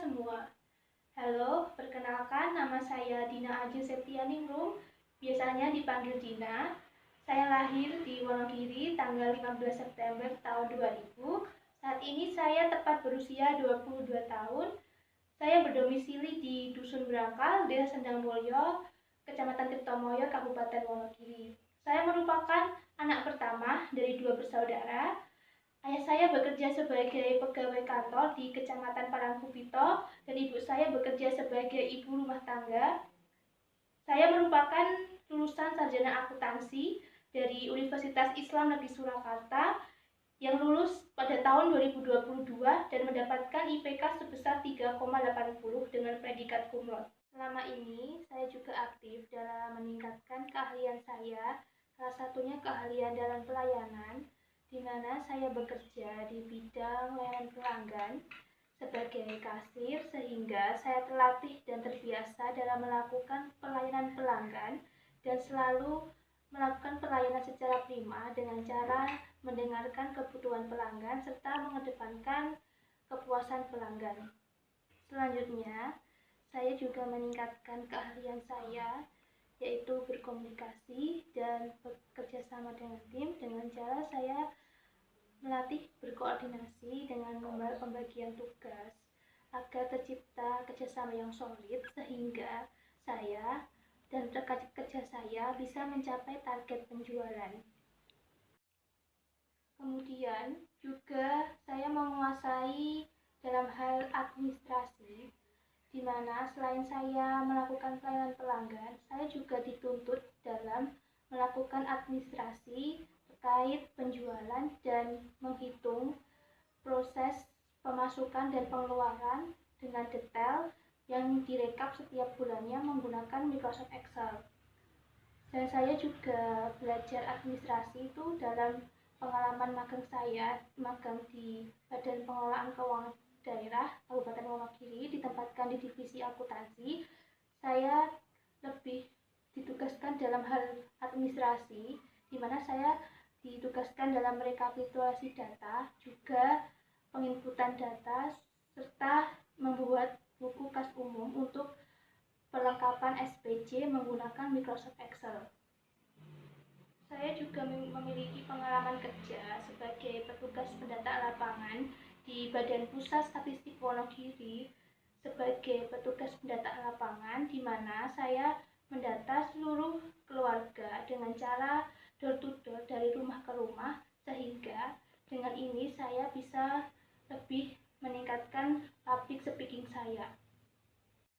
semua. Halo, perkenalkan nama saya Dina Aji Septianingrum, biasanya dipanggil Dina. Saya lahir di Wonogiri tanggal 15 September tahun 2000. Saat ini saya tepat berusia 22 tahun. Saya berdomisili di Dusun Brangkal, Desa Sendangmulyo, Kecamatan Tirtomoyo, Kabupaten Wonogiri. Saya merupakan anak pertama dari 2 bersaudara. Ayah saya bekerja sebagai pegawai kantor di Kecamatan Parangkupito dan ibu saya bekerja sebagai ibu rumah tangga. Saya merupakan lulusan sarjana akuntansi dari Universitas Islam Negeri Surakarta yang lulus pada tahun 2022 dan mendapatkan IPK sebesar 3,80 dengan predikat cum laude. Selama ini saya juga aktif dalam meningkatkan keahlian saya, salah satunya keahlian dalam pelayanan, di mana saya bekerja di bidang layanan pelanggan sebagai kasir, sehingga saya terlatih dan terbiasa dalam melakukan pelayanan pelanggan dan selalu melakukan pelayanan secara prima dengan cara mendengarkan kebutuhan pelanggan serta mengedepankan kepuasan pelanggan. Selanjutnya, saya juga meningkatkan keahlian saya, yaitu berkomunikasi dan bekerja sama dengan tim dengan cara saya melatih berkoordinasi dengan pembagian tugas agar tercipta kerjasama yang solid sehingga saya dan rekan kerja saya bisa mencapai target penjualan. Kemudian juga saya menguasai dalam hal administrasi, di mana selain saya melakukan pelayanan pelanggan, saya juga dituntut dalam melakukan administrasi terkait penjualan dan menghitung proses pemasukan dan pengeluaran dengan detail yang direkap setiap bulannya menggunakan Microsoft Excel. Dan saya juga belajar administrasi itu dalam pengalaman magang saya, magang di Badan Pengelolaan Keuangan Daerah Kabupaten Wonogiri, ditempatkan di divisi akuntansi. Saya lebih ditugaskan dalam hal administrasi, di mana saya ditugaskan dalam rekapitulasi data, juga penginputan data, serta membuat buku kas umum untuk perlengkapan SPJ menggunakan Microsoft Excel. Saya juga memiliki pengalaman kerja sebagai petugas pendata lapangan di Badan Pusat Statistik Wonogiri sebagai petugas pendata lapangan, di mana saya mendata seluruh keluarga dengan cara door to door dari rumah ke rumah, sehingga dengan ini saya bisa lebih meningkatkan public speaking saya.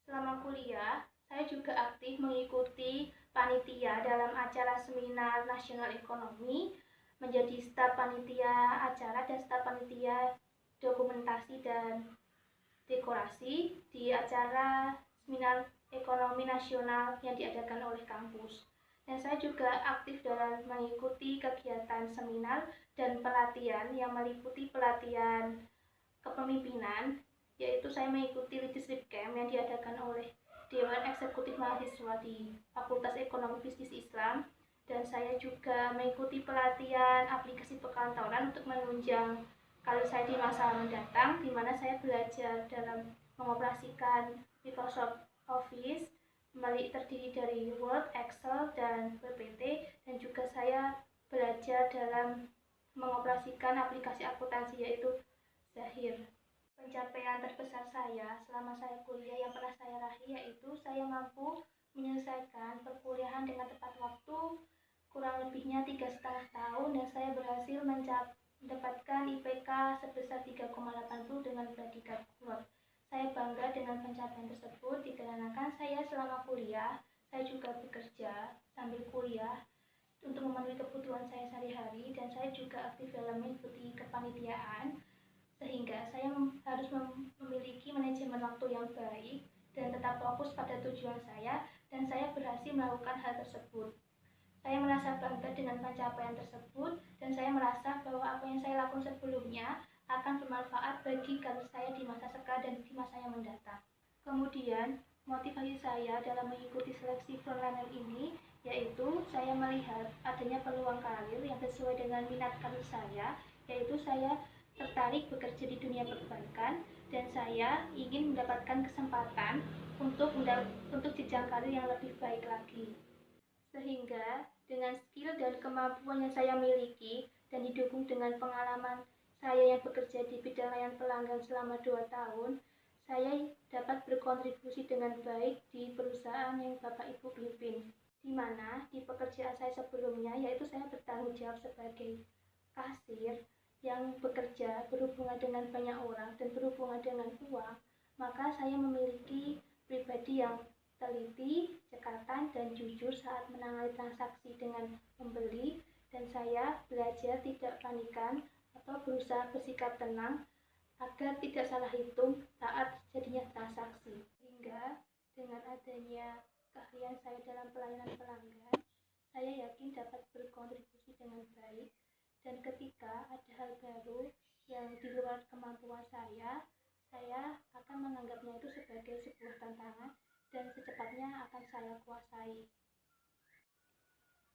Selama kuliah, saya juga aktif mengikuti panitia dalam acara seminar nasional ekonomi, menjadi staf panitia acara dan staf panitia dokumentasi dan dekorasi di acara seminar ekonomi nasional yang diadakan oleh kampus. Dan saya juga aktif dalam mengikuti kegiatan seminar dan pelatihan yang meliputi pelatihan kepemimpinan, yaitu saya mengikuti leadership camp yang diadakan oleh Dewan Eksekutif Mahasiswa di Fakultas Ekonomi Bisnis Islam, dan saya juga mengikuti pelatihan aplikasi perkantoran untuk menunjang karir saya di masa mendatang, di mana saya belajar dalam mengoperasikan Microsoft Office terdiri dari Word, Excel, dan PPT, dan juga saya belajar dalam mengoperasikan aplikasi akuntansi yaitu Zahir. Pencapaian terbesar saya selama saya kuliah yang pernah saya raih yaitu saya mampu menyelesaikan perkuliahan dengan tepat waktu, kurang lebihnya 3,5 tahun, dan saya berhasil mendapatkan IPK sebesar 3,80 dengan predikat cum laude. Saya bangga dengan pencapaian tersebut dikarenakan saya selama kuliah, saya juga bekerja sambil kuliah untuk memenuhi kebutuhan saya sehari-hari, dan saya juga aktif dalam mengikuti kepanitiaan, sehingga saya harus memiliki manajemen waktu yang baik dan tetap fokus pada tujuan saya, dan saya berhasil melakukan hal tersebut. Saya merasa bangga dengan pencapaian tersebut, dan saya merasa bahwa apa yang saya lakukan sebelumnya akan bermanfaat bagi karir saya di masa sekarang dan di masa yang mendatang. Kemudian, motivasi saya dalam mengikuti seleksi frontliner ini yaitu saya melihat adanya peluang karir yang sesuai dengan minat karir saya, yaitu saya tertarik bekerja di dunia perbankan dan saya ingin mendapatkan kesempatan untuk jenjang karir yang lebih baik lagi. Sehingga dengan skill dan kemampuan yang saya miliki dan didukung dengan pengalaman saya yang bekerja di bidang layanan pelanggan selama 2 tahun, saya dapat berkontribusi dengan baik di perusahaan yang Bapak Ibu pimpin. Di mana di pekerjaan saya sebelumnya, yaitu saya bertanggung jawab sebagai kasir yang bekerja berhubungan dengan banyak orang dan berhubungan dengan uang, maka saya memiliki pribadi yang teliti, cekatan, dan jujur saat menangani transaksi dengan pembeli, dan saya belajar tidak panikan atau berusaha bersikap tenang agar tidak salah hitung saat terjadinya transaksi. Sehingga dengan adanya keahlian saya dalam pelayanan pelanggan, saya yakin dapat berkontribusi dengan baik, dan ketika ada hal baru yang di luar kemampuan saya akan menganggapnya itu sebagai sebuah tantangan dan secepatnya akan saya kuasai.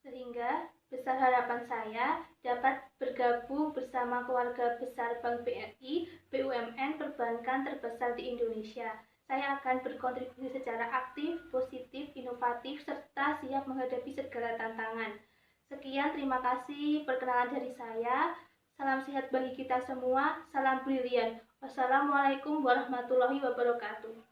Sehingga besar harapan saya dapat bergabung bersama keluarga besar Bank BRI, BUMN perbankan terbesar di Indonesia. Saya akan berkontribusi secara aktif, positif, inovatif, serta siap menghadapi segala tantangan. Sekian, terima kasih perkenalan dari saya. Salam sehat bagi kita semua, salam brilian. Wassalamualaikum warahmatullahi wabarakatuh.